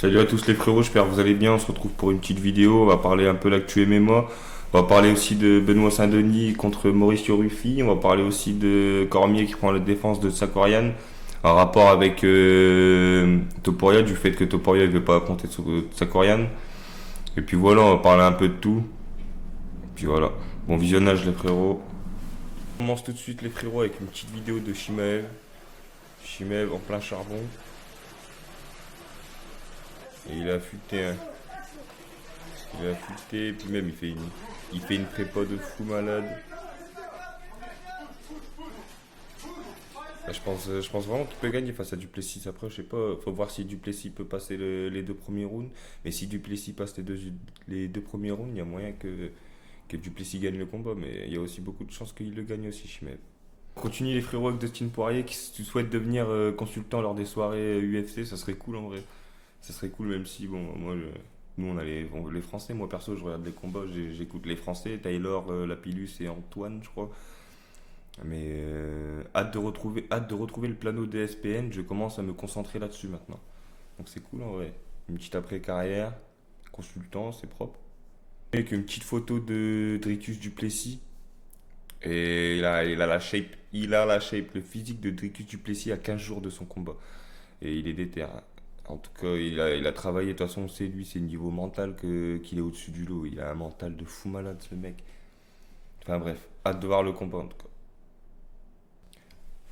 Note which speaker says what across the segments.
Speaker 1: Salut à tous les frérots, j'espère que vous allez bien. On se retrouve pour une petite vidéo. On va parler un peu l'actu MMA. On va parler aussi de Benoît Saint-Denis contre Mauricio Ruffi. On va parler aussi de Cormier qui prend la défense de Sakorian. En rapport avec Topuria, du fait que Topuria ne veut pas affronter Sakorian. Et puis voilà, on va parler un peu de tout. Puis voilà. Bon visionnage les frérots. On commence tout de suite les frérots avec une petite vidéo de Shimaev. Shimaev en plein charbon. Et il a affûté, hein. Il a affûté, et puis même il fait une prépa de fou malade. Bah, je pense vraiment qu'il peut gagner face à Duplessis. Après, je sais pas, faut voir si Duplessis peut passer les deux premiers rounds. Mais si Duplessis passe les deux premiers rounds, il y a moyen que Duplessis gagne le combat. Mais il y a aussi beaucoup de chances qu'il le gagne aussi, Chimed. On continue les frérots avec Dustin Poirier qui souhaite devenir consultant lors des soirées UFC. Ça serait cool en vrai. Ça serait cool même si, bon, nous on a les Français. Moi perso, je regarde les combats, j'écoute les Français. Taylor, Lapillus et Antoine, je crois. Mais hâte de retrouver le plano DSPN. Je commence à me concentrer là-dessus maintenant. Donc c'est cool en vrai. Une petite après-carrière, consultant, c'est propre. Avec une petite photo de Dricus Duplessis. Et il a la shape. Le physique de Dricus Duplessis à 15 jours de son combat. Et il est déter, hein. En tout cas, il a travaillé. De toute façon, c'est lui, c'est le niveau mental qu'il est au-dessus du lot. Il a un mental de fou malade, ce mec. Enfin bref, hâte de voir le combat en tout cas.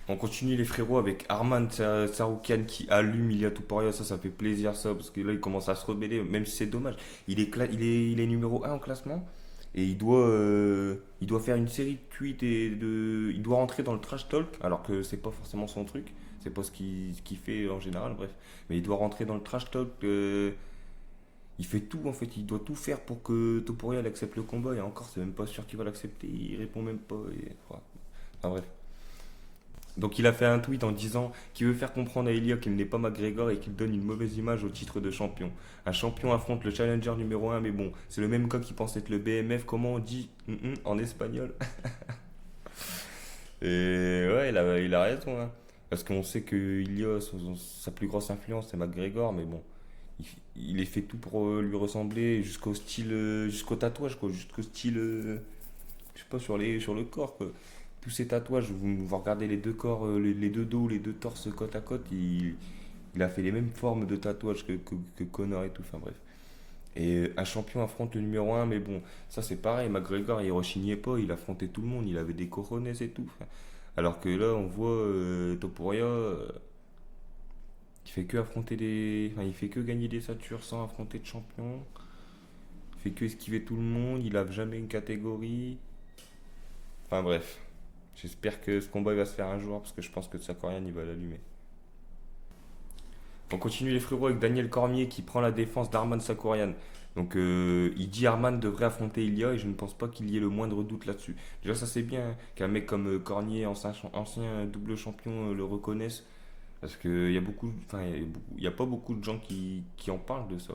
Speaker 1: On continue les frérots avec Arman Saroukian qui allume Ilia Topuria. Ça fait plaisir ça parce que là il commence à se rebeller, même si c'est dommage. Il est numéro un au classement et il doit faire une série de tweets il doit rentrer dans le trash talk alors que c'est pas forcément son truc. C'est pas ce qu'il fait en général, bref. Mais il doit rentrer dans le trash talk. Il fait tout en fait, il doit tout faire pour que Topuria accepte le combat et encore c'est même pas sûr qu'il va l'accepter. Il répond même pas. Voilà. Enfin bref. Donc il a fait un tweet en disant qu'il veut faire comprendre à Elia qu'il n'est pas McGregor et qu'il donne une mauvaise image au titre de champion. Un champion affronte le challenger numéro un, mais bon, c'est le même gars qui pense être le BMF, comment on dit en espagnol. Et ouais, il a raison, hein. Parce qu'on sait que Elia, sa plus grosse influence, c'est McGregor, mais bon, il, il est fait tout pour lui ressembler jusqu'au style, jusqu'au tatouage, quoi, jusqu'au style, je sais pas, sur le corps, quoi. Tous ces tatouages, vous regardez les deux corps, les deux dos, les deux torses côte à côte, il a fait les mêmes formes de tatouages que Connor et tout, enfin bref. Et un champion affronte le numéro un, mais bon, ça c'est pareil, McGregor il rechignait pas, il affrontait tout le monde, il avait des cojones et tout. Enfin, alors que là, on voit Topuria, il fait que affronter enfin, il fait que gagner des ceintures sans affronter de champion, il fait que esquiver tout le monde, il lave jamais une catégorie. Enfin bref. J'espère que ce combat il va se faire un jour parce que je pense que Tsakorian il va l'allumer. On continue les frérots avec Daniel Cormier qui prend la défense d'Arman Sakorian. Donc il dit Arman devrait affronter Ilia et je ne pense pas qu'il y ait le moindre doute là-dessus. Déjà ça c'est bien, hein, qu'un mec comme Cormier, ancien double champion, le reconnaisse. Parce qu'il y a beaucoup, enfin, il y a pas beaucoup de gens qui en parlent de ça.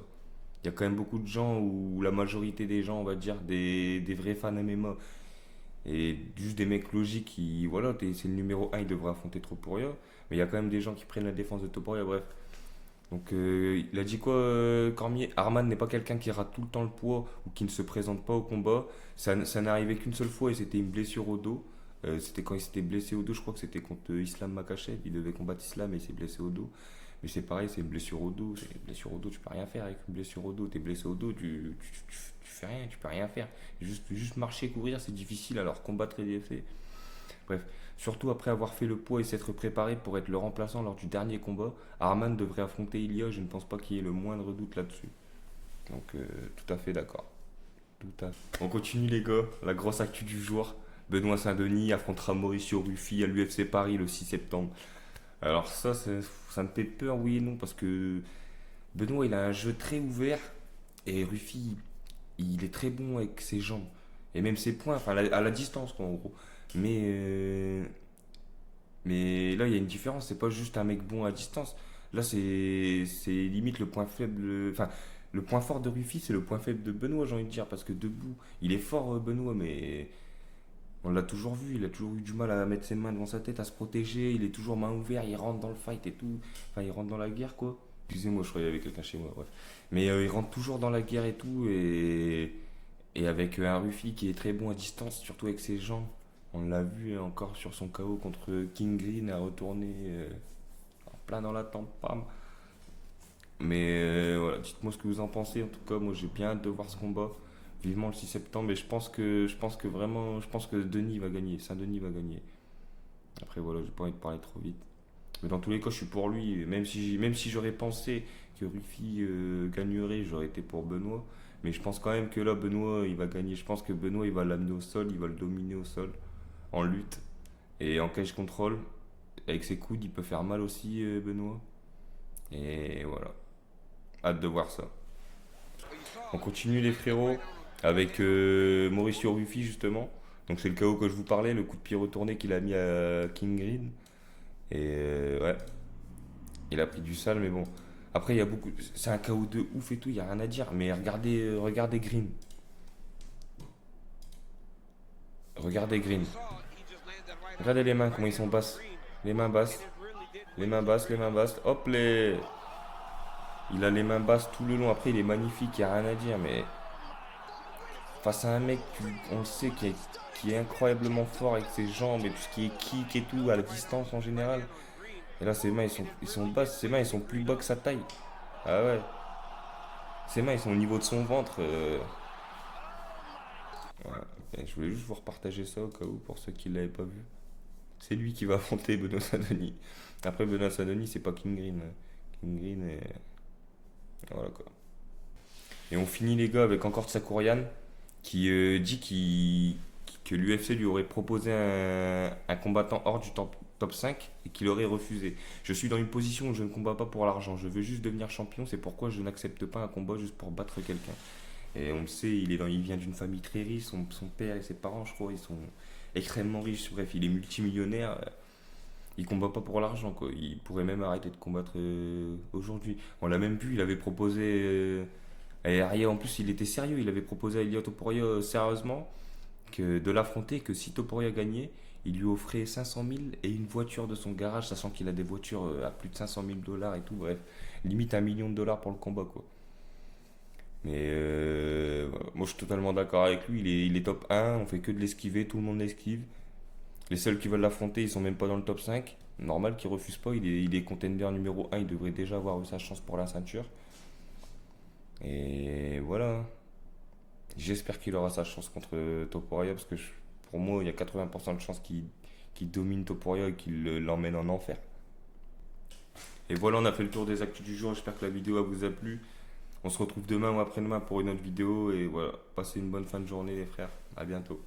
Speaker 1: Il y a quand même beaucoup de gens où la majorité des gens, on va dire, des vrais fans MMA, et juste des mecs logiques qui, voilà, c'est le numéro un, il devrait affronter Topuria. Mais il y a quand même des gens qui prennent la défense de Topuria, bref. Donc il a dit quoi, Cormier? Arman n'est pas quelqu'un qui rate tout le temps le poids ou qui ne se présente pas au combat. Ça n'est arrivé qu'une seule fois et c'était une blessure au dos. C'était quand il s'était blessé au dos, je crois que c'était contre Islam Makhachev. Il devait combattre Islam et il s'est blessé au dos. Mais c'est pareil, c'est une blessure au dos. C'est une blessure au dos, tu peux rien faire avec une blessure au dos. T'es blessé au dos, tu fais rien, tu peux rien faire. Juste marcher, courir, c'est difficile, alors combattre est fait. Bref, surtout après avoir fait le poids et s'être préparé pour être le remplaçant lors du dernier combat, Arman devrait affronter Ilia, je ne pense pas qu'il y ait le moindre doute là-dessus. Donc tout à fait d'accord. Tout à fait. On continue les gars, la grosse actu du jour. Benoît Saint-Denis affrontera Mauricio Ruffi à l'UFC Paris le 6 septembre. Alors ça me fait peur, oui et non, parce que Benoît il a un jeu très ouvert et Ruffi il est très bon avec ses jambes et même ses points, enfin à la distance quoi, en gros. Mais, mais là il y a une différence, c'est pas juste un mec bon à distance. Là c'est limite le point faible, enfin le point fort de Ruffi c'est le point faible de Benoît, j'ai envie de dire, parce que debout il est fort Benoît, mais on l'a toujours vu, il a toujours eu du mal à mettre ses mains devant sa tête, à se protéger, il est toujours main ouverte, il rentre dans le fight et tout, enfin il rentre dans la guerre quoi. Excusez-moi, je croyais qu'il y avait quelqu'un chez moi, bref. Mais il rentre toujours dans la guerre et tout, et avec un Ruffy qui est très bon à distance, surtout avec ses jambes. On l'a vu encore sur son KO contre King Green, à retourner en plein dans la tempe, pam. Mais voilà, dites-moi ce que vous en pensez. En tout cas, moi j'ai bien hâte de voir ce combat. Vivement le 6 septembre, et je pense que vraiment, je pense que Denis va gagner, Saint-Denis va gagner. Après voilà, j'ai pas envie de parler trop vite. Mais dans tous les cas, je suis pour lui. Même si j'aurais pensé que Ruffy gagnerait, j'aurais été pour Benoît. Mais je pense quand même que là, Benoît, il va gagner. Je pense que Benoît, il va l'amener au sol, il va le dominer au sol, en lutte. Et en cage control, avec ses coudes, il peut faire mal aussi, Benoît. Et voilà, hâte de voir ça. On continue les frérots avec Mauricio Ruffy justement. Donc c'est le KO que je vous parlais, le coup de pied retourné qu'il a mis à King Green. Et ouais, il a pris du sale, mais bon. Après, il y a beaucoup. C'est un KO de ouf et tout, il n'y a rien à dire. Mais regardez Green. Regardez Green. Regardez les mains, comment ils sont basses. Les mains basses. Les mains basses, les mains basses. Hop, les. Il a les mains basses tout le long. Après, il est magnifique, il n'y a rien à dire. Mais face à un mec, on le sait, qui est incroyablement fort avec ses jambes et tout ce qui est kick et tout, à la distance en général. Et là, ses mains, ils sont basses. Ses mains, ils sont plus bas que sa taille. Ah ouais. Ses mains, ils sont au niveau de son ventre. Voilà. Et je voulais juste vous repartager ça au cas où, pour ceux qui ne l'avaient pas vu. C'est lui qui va affronter Benoît Saint-Denis. Après, Benoît Saint-Denis, c'est pas King Green. King Green, et voilà quoi. Et on finit les gars avec encore Tsakurian qui dit que l'UFC lui aurait proposé un combattant hors du top 5 et qu'il aurait refusé. Je suis dans une position où je ne combats pas pour l'argent, je veux juste devenir champion, c'est pourquoi je n'accepte pas un combat juste pour battre quelqu'un. Et on le sait, il vient d'une famille très riche, son père et ses parents, je crois, ils sont extrêmement riches. Bref, il est multimillionnaire. Il combat pas pour l'argent, quoi. Il pourrait même arrêter de combattre aujourd'hui. On l'a même vu, il avait proposé. En plus, il était sérieux. Il avait proposé à Ilia Topuria sérieusement de l'affronter, que si Topuria gagnait, il lui offrait 500 000 et une voiture de son garage, sachant qu'il a des voitures à plus de 500 000 dollars et tout. Bref, limite 1 million de dollars pour le combat, quoi. Mais voilà. Moi, je suis totalement d'accord avec lui. Il est top 1, on fait que de l'esquiver, tout le monde l'esquive. Les seuls qui veulent l'affronter, ils sont même pas dans le top 5. Normal qu'ils refusent pas, il est contender numéro 1, il devrait déjà avoir eu sa chance pour la ceinture. Et voilà. J'espère qu'il aura sa chance contre Topuria parce que pour moi, il y a 80% de chances qu'il domine Topuria et qu'il l'emmène en enfer. Et voilà, on a fait le tour des actus du jour. J'espère que la vidéo vous a plu. On se retrouve demain ou après-demain pour une autre vidéo. Et voilà, passez une bonne fin de journée, les frères. À bientôt.